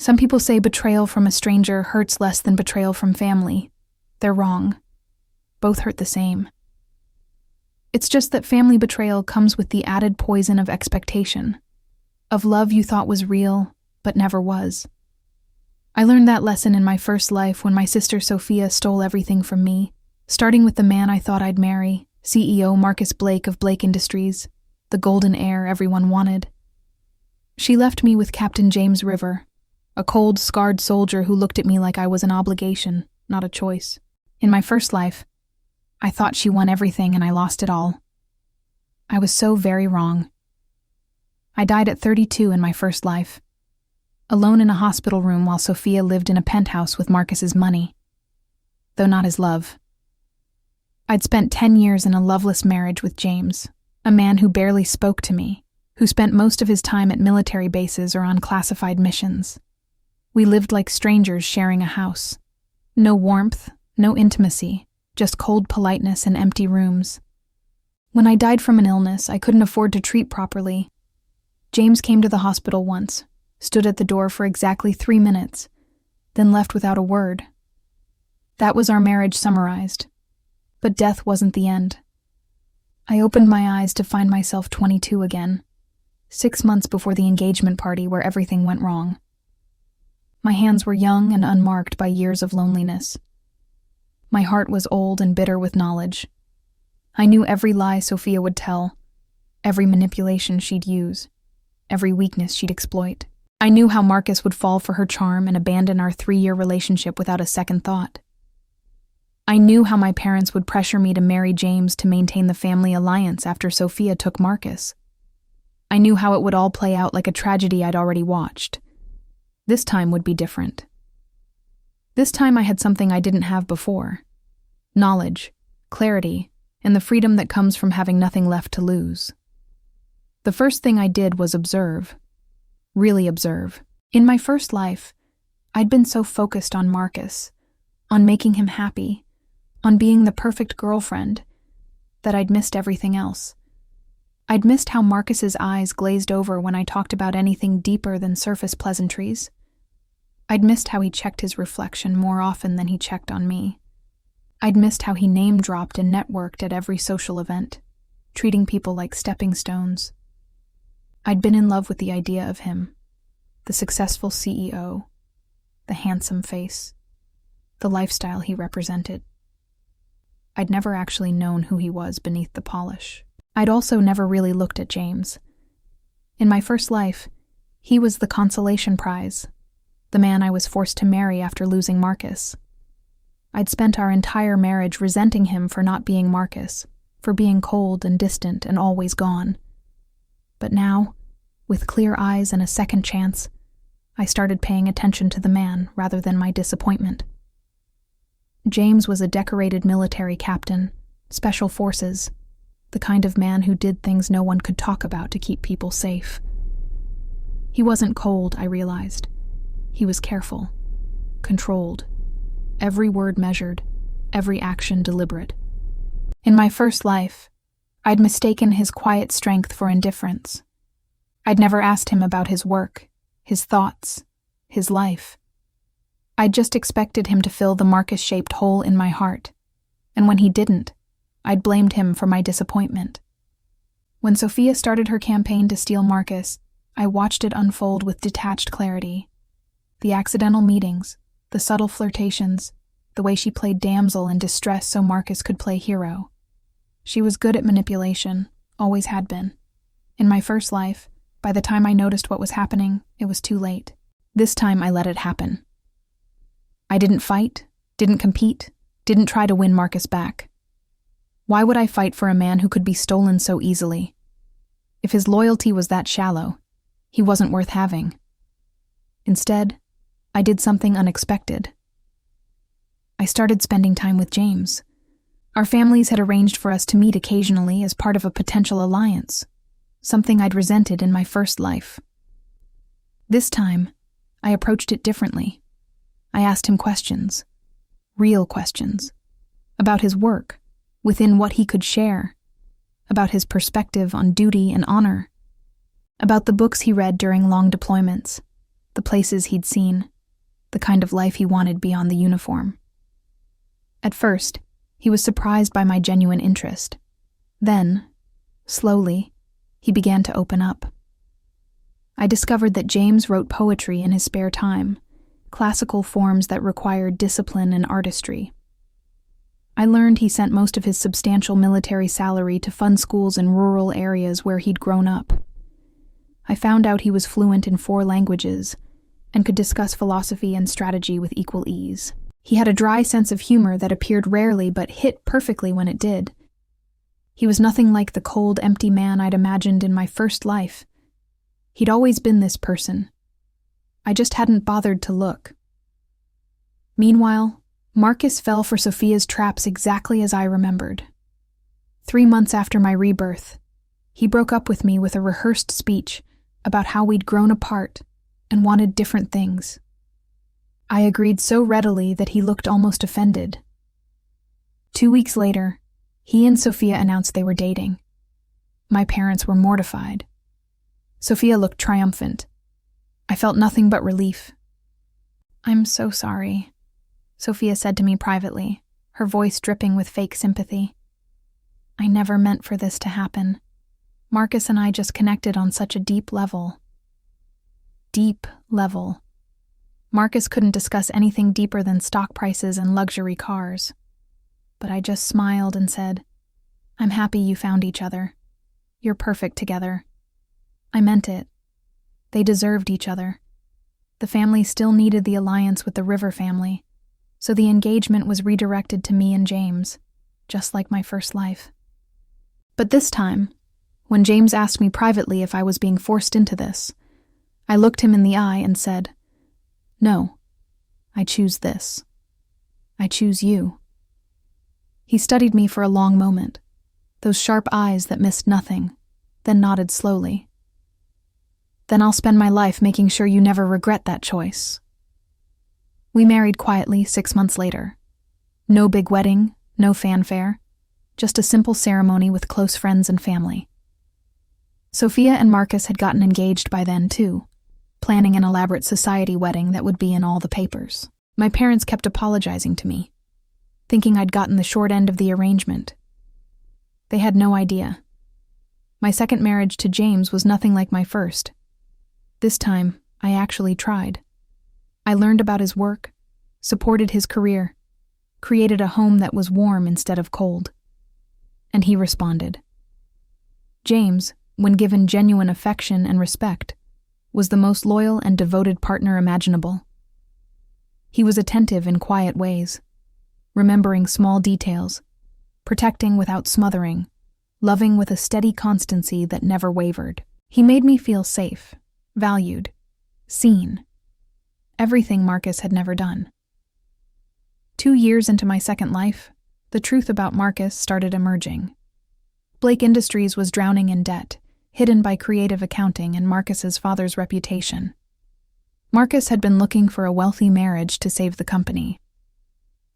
Some people say betrayal from a stranger hurts less than betrayal from family. They're wrong. Both hurt the same. It's just that family betrayal comes with the added poison of expectation, of love you thought was real, but never was. I learned that lesson in my first life when my sister Sophia stole everything from me, starting with the man I thought I'd marry, CEO Marcus Blake of Blake Industries, the golden heir everyone wanted. She left me with Captain James River, a cold, scarred soldier who looked at me like I was an obligation, not a choice. In my first life, I thought she won everything and I lost it all. I was so very wrong. I died at 32 in my first life, alone in a hospital room while Sophia lived in a penthouse with Marcus's money, though not his love. I'd spent 10 years in a loveless marriage with James, a man who barely spoke to me, who spent most of his time at military bases or on classified missions. We lived like strangers sharing a house. No warmth, no intimacy, just cold politeness and empty rooms. When I died from an illness I couldn't afford to treat properly, James came to the hospital once, stood at the door for exactly 3 minutes, then left without a word. That was our marriage summarized. But death wasn't the end. I opened my eyes to find myself 22 again, 6 months before the engagement party where everything went wrong. My hands were young and unmarked by years of loneliness. My heart was old and bitter with knowledge. I knew every lie Sophia would tell, every manipulation she'd use, every weakness she'd exploit. I knew how Marcus would fall for her charm and abandon our 3-year relationship without a second thought. I knew how my parents would pressure me to marry James to maintain the family alliance after Sophia took Marcus. I knew how it would all play out like a tragedy I'd already watched. This time would be different. This time I had something I didn't have before. Knowledge, clarity, and the freedom that comes from having nothing left to lose. The first thing I did was observe. Really observe. In my first life, I'd been so focused on Marcus, on making him happy, on being the perfect girlfriend, that I'd missed everything else. I'd missed how Marcus's eyes glazed over when I talked about anything deeper than surface pleasantries. I'd missed how he checked his reflection more often than he checked on me. I'd missed how he name-dropped and networked at every social event, treating people like stepping stones. I'd been in love with the idea of him, the successful CEO, the handsome face, the lifestyle he represented. I'd never actually known who he was beneath the polish. I'd also never really looked at James. In my first life, he was the consolation prize, the man I was forced to marry after losing Marcus. I'd spent our entire marriage resenting him for not being Marcus, for being cold and distant and always gone. But now, with clear eyes and a second chance, I started paying attention to the man rather than my disappointment. James was a decorated military captain, special forces, the kind of man who did things no one could talk about to keep people safe. He wasn't cold, I realized. He was careful, controlled, every word measured, every action deliberate. In my first life, I'd mistaken his quiet strength for indifference. I'd never asked him about his work, his thoughts, his life. I'd just expected him to fill the Marcus-shaped hole in my heart, and when he didn't, I'd blamed him for my disappointment. When Sophia started her campaign to steal Marcus, I watched it unfold with detached clarity. The accidental meetings, the subtle flirtations, the way she played damsel in distress so Marcus could play hero. She was good at manipulation, always had been. In my first life, by the time I noticed what was happening, it was too late. This time I let it happen. I didn't fight, didn't compete, didn't try to win Marcus back. Why would I fight for a man who could be stolen so easily? If his loyalty was that shallow, he wasn't worth having. Instead, I did something unexpected. I started spending time with James. Our families had arranged for us to meet occasionally as part of a potential alliance, something I'd resented in my first life. This time, I approached it differently. I asked him questions, real questions, about his work, within what he could share, about his perspective on duty and honor, about the books he read during long deployments, the places he'd seen, the kind of life he wanted beyond the uniform. At first, he was surprised by my genuine interest. Then, slowly, he began to open up. I discovered that James wrote poetry in his spare time, classical forms that required discipline and artistry. I learned he sent most of his substantial military salary to fund schools in rural areas where he'd grown up. I found out he was fluent in 4 languages and could discuss philosophy and strategy with equal ease. He had a dry sense of humor that appeared rarely but hit perfectly when it did. He was nothing like the cold, empty man I'd imagined in my first life. He'd always been this person. I just hadn't bothered to look. Meanwhile, Marcus fell for Sophia's traps exactly as I remembered. 3 months after my rebirth, he broke up with me with a rehearsed speech about how we'd grown apart and wanted different things. I agreed so readily that he looked almost offended. 2 weeks later, he and Sophia announced they were dating. My parents were mortified. Sophia looked triumphant. I felt nothing but relief. "I'm so sorry," Sophia said to me privately, her voice dripping with fake sympathy. "I never meant for this to happen. Marcus and I just connected on such a deep level." Deep level. Marcus couldn't discuss anything deeper than stock prices and luxury cars. But I just smiled and said, "I'm happy you found each other. You're perfect together." I meant it. They deserved each other. The family still needed the alliance with the River family, so the engagement was redirected to me and James, just like my first life. But this time, when James asked me privately if I was being forced into this, I looked him in the eye and said, "No, I choose this. I choose you." He studied me for a long moment, those sharp eyes that missed nothing, then nodded slowly. "Then I'll spend my life making sure you never regret that choice." We married quietly 6 months later. No big wedding, no fanfare, just a simple ceremony with close friends and family. Sophia and Marcus had gotten engaged by then, too, planning an elaborate society wedding that would be in all the papers. My parents kept apologizing to me, thinking I'd gotten the short end of the arrangement. They had no idea. My second marriage to James was nothing like my first. This time, I actually tried. I learned about his work, supported his career, created a home that was warm instead of cold. And he responded. James, when given genuine affection and respect, was the most loyal and devoted partner imaginable. He was attentive in quiet ways, remembering small details, protecting without smothering, loving with a steady constancy that never wavered. He made me feel safe, valued, seen. Everything Marcus had never done. 2 years into my second life, the truth about Marcus started emerging. Blake Industries was drowning in debt, hidden by creative accounting and Marcus's father's reputation. Marcus had been looking for a wealthy marriage to save the company.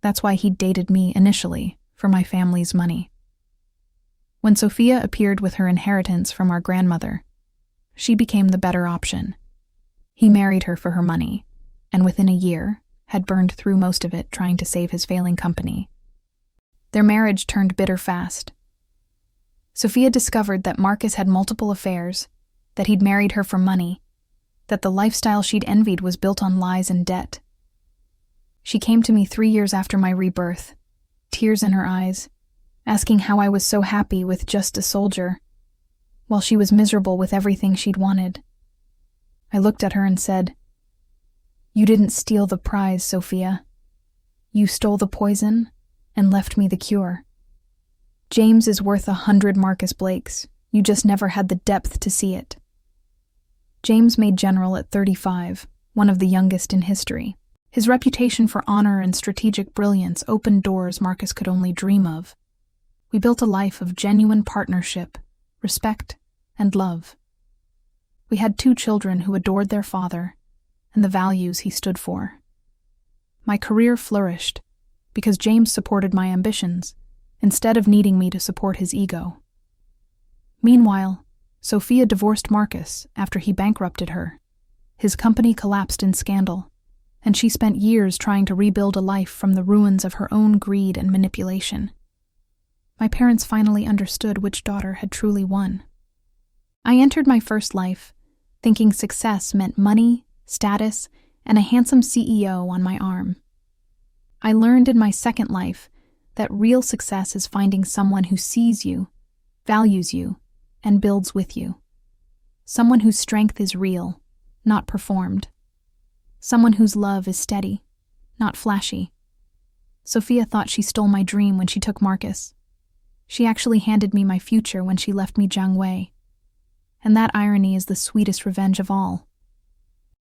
That's why he dated me initially, for my family's money. When Sophia appeared with her inheritance from our grandmother, she became the better option. He married her for her money, and within a year, had burned through most of it trying to save his failing company. Their marriage turned bitter fast. Sophia discovered that Marcus had multiple affairs, that he'd married her for money, that the lifestyle she'd envied was built on lies and debt. She came to me 3 years after my rebirth, tears in her eyes, asking how I was so happy with just a soldier, while she was miserable with everything she'd wanted. I looked at her and said, "You didn't steal the prize, Sophia. You stole the poison and left me the cure. James is worth 100 Marcus Blakes. You just never had the depth to see it." James made general at 35, one of the youngest in history. His reputation for honor and strategic brilliance opened doors Marcus could only dream of. We built a life of genuine partnership, respect, and love. We had 2 children who adored their father and the values he stood for. My career flourished because James supported my ambitions instead of needing me to support his ego. Meanwhile, Sophia divorced Marcus after he bankrupted her, His company collapsed in scandal, and she spent years trying to rebuild a life from the ruins of her own greed and manipulation. My parents finally understood which daughter had truly won. I entered my first life, thinking success meant money, status, and a handsome CEO on my arm. I learned in my second life that real success is finding someone who sees you, values you, and builds with you. Someone whose strength is real, not performed. Someone whose love is steady, not flashy. Sophia thought she stole my dream when she took Marcus. She actually handed me my future when she left me Jiang Wei. And that irony is the sweetest revenge of all.